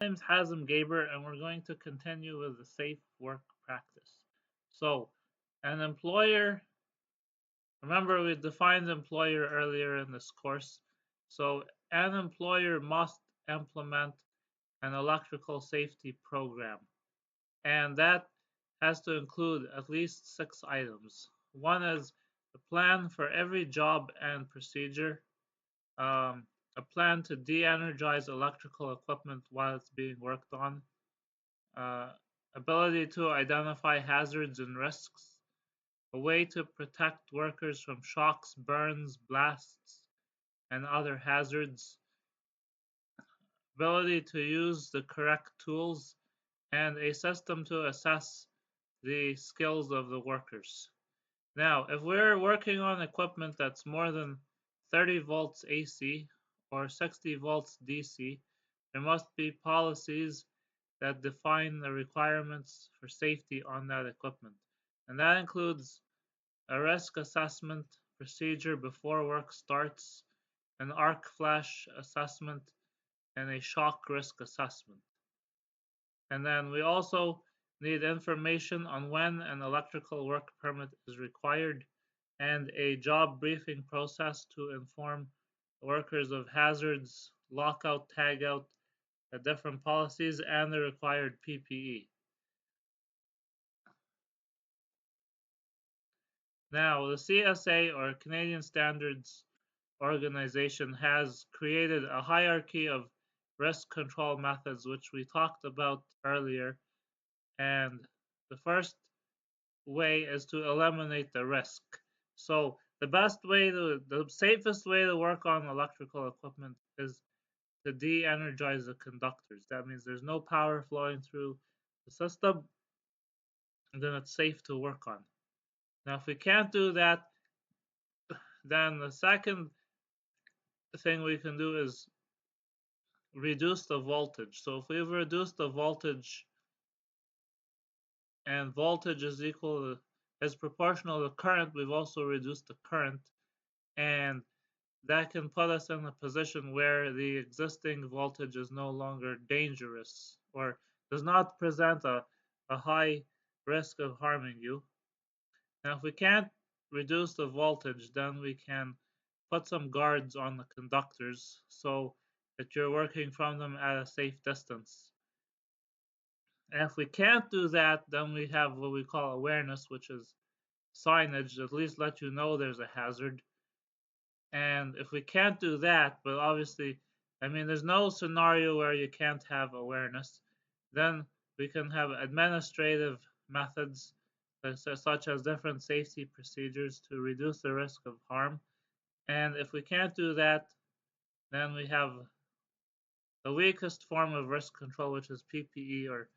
My name's Hazem Gaber, and we're going to continue with the safe work practice. So, an employer, remember we defined employer earlier in this course. So, an employer must implement an electrical safety program, and that has to include at least 6 items. One is a plan for every job and procedure, a plan to de energize electrical equipment while it's being worked on, uh, ability to identify hazards and risks, a way to protect workers from shocks, burns, blasts, and other hazards, ability to use the correct tools, and a system to assess the skills of the workers. Now, if we're working on equipment that's more than 30 volts AC or 60 volts DC, there must be policies that define the requirements for safety on that equipment. And that includes a risk assessment procedure before work starts, an arc flash assessment, and a shock risk assessment. And then we also need information on when an electrical work permit is required and a job briefing process to inform workers of hazards, lockout, tagout, the different policies, and the required PPE. Now, the CSA, or Canadian Standards Organization, has created a hierarchy of risk control methods, which we talked about earlier. And the first way is to eliminate the risk. So the safest way to work on electrical equipment is to de-energize the conductors. That means there's no power flowing through the system, and then it's safe to work on. Now, if we can't do that, then the second thing we can do is reduce the voltage. So if we've reduced the voltage, and voltage is proportional to current, we've also reduced the current, and that can put us in a position where the existing voltage is no longer dangerous or does not present a high risk of harming you. Now, if we can't reduce the voltage, then we can put some guards on the conductors so that you're working from them at a safe distance. And if we can't do that, then we have what we call awareness, which is signage that at least let you know there's a hazard. And if we can't do that, but obviously, I mean, there's no scenario where you can't have awareness, then we can have administrative methods such as different safety procedures to reduce the risk of harm. And if we can't do that, then we have the weakest form of risk control, which is PPE, or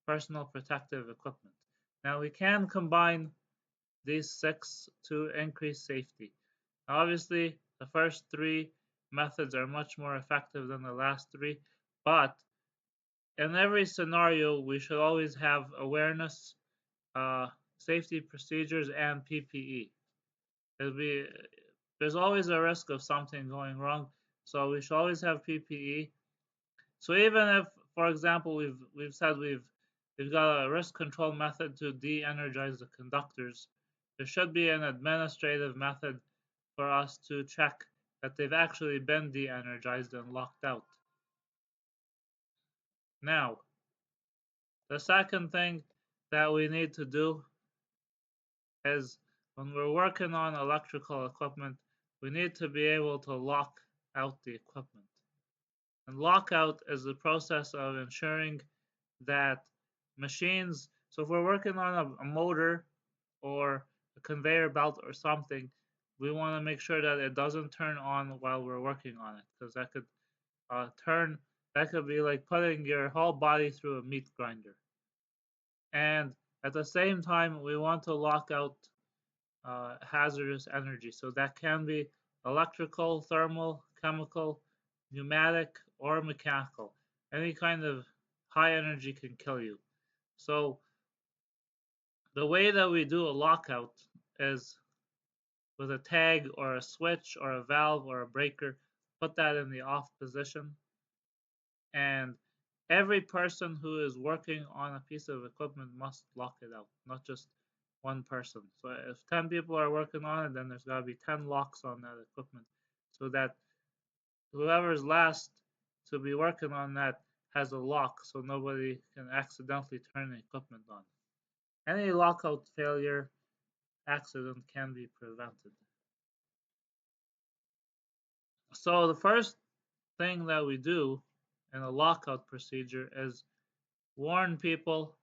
personal protective equipment. Now, we can combine these 6 to increase safety. Obviously, the first 3 methods are much more effective than the last 3, but in every scenario, we should always have awareness, safety procedures, and PPE. There's always a risk of something going wrong, so we should always have PPE. So even if, for example, we've said we've got a risk control method to de-energize the conductors, there should be an administrative method for us to check that they've actually been de-energized and locked out. Now, the second thing that we need to do is when we're working on electrical equipment, we need to be able to lock out the equipment. And lockout is the process of ensuring that machines, so if we're working on a motor or a conveyor belt or something, we want to make sure that it doesn't turn on while we're working on it, because that could that could be like putting your whole body through a meat grinder. And at the same time, we want to lock out hazardous energy. So that can be electrical, thermal, chemical, pneumatic, or mechanical. Any kind of high energy can kill you. So the way that we do a lockout is with a tag or a switch or a valve or a breaker, put that in the off position. And every person who is working on a piece of equipment must lock it out, not just one person. So if 10 people are working on it, then there's got to be 10 locks on that equipment so that whoever's last to be working on that has a lock so nobody can accidentally turn the equipment on. Any lockout failure accident can be prevented. So the first thing that we do in a lockout procedure is warn people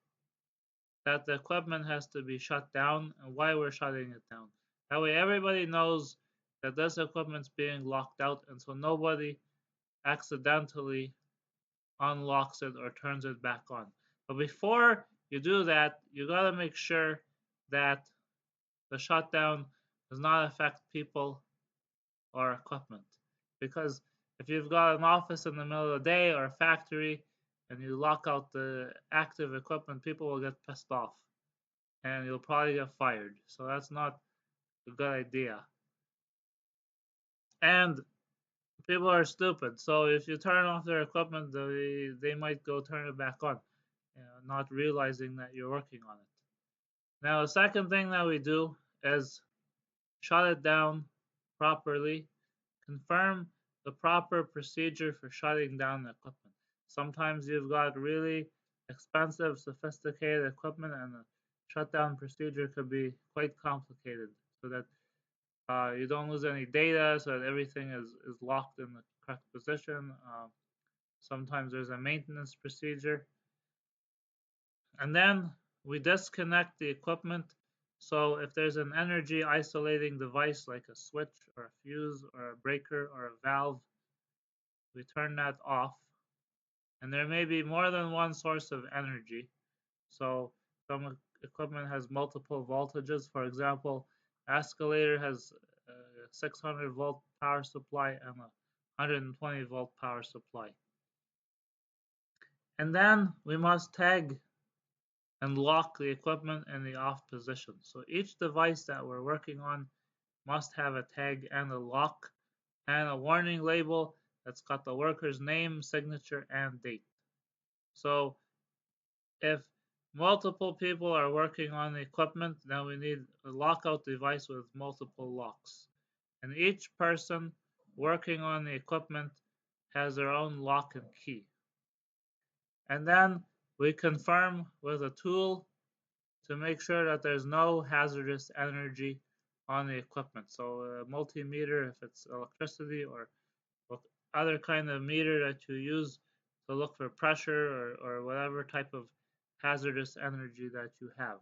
that the equipment has to be shut down and why we're shutting it down. That way everybody knows that this equipment's being locked out and so nobody accidentally unlocks it or turns it back on. But before you do that, you got to make sure that the shutdown does not affect people or equipment. Because if you've got an office in the middle of the day or a factory and you lock out the active equipment, people will get pissed off and you'll probably get fired. So that's not a good idea. And people are stupid. So if you turn off their equipment, they might go turn it back on, not realizing that you're working on it. Now, the second thing that we do is shut it down properly. Confirm the proper procedure for shutting down the equipment. Sometimes you've got really expensive, sophisticated equipment, and the shutdown procedure could be quite complicated so that you don't lose any data, so that everything is locked in the correct position. Sometimes there's a maintenance procedure. And then we disconnect the equipment. So if there's an energy isolating device like a switch or a fuse or a breaker or a valve, we turn that off. And there may be more than one source of energy. So some equipment has multiple voltages. For example, escalator has a 600 volt power supply and a 120 volt power supply. And then we must tag and lock the equipment in the off position. So each device that we're working on must have a tag and a lock and a warning label that's got the worker's name, signature, and date. So if multiple people are working on the equipment, then we need a lockout device with multiple locks. And each person working on the equipment has their own lock and key. And then we confirm with a tool to make sure that there's no hazardous energy on the equipment. So a multimeter, if it's electricity or other kind of meter that you use to look for pressure or whatever type of hazardous energy that you have.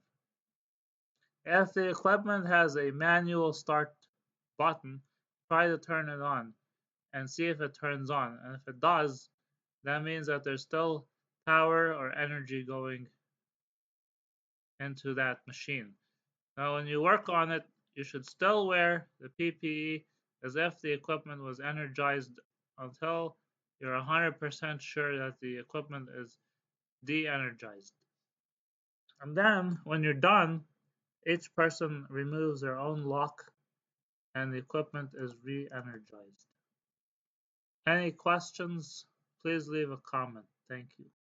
If the equipment has a manual start button, try to turn it on and see if it turns on. And if it does, that means that there's still power or energy going into that machine. Now, when you work on it, you should still wear the PPE as if the equipment was energized until you're 100% sure that the equipment is de-energized. And then, when you're done, each person removes their own lock and the equipment is re-energized. Any questions? Please leave a comment. Thank you.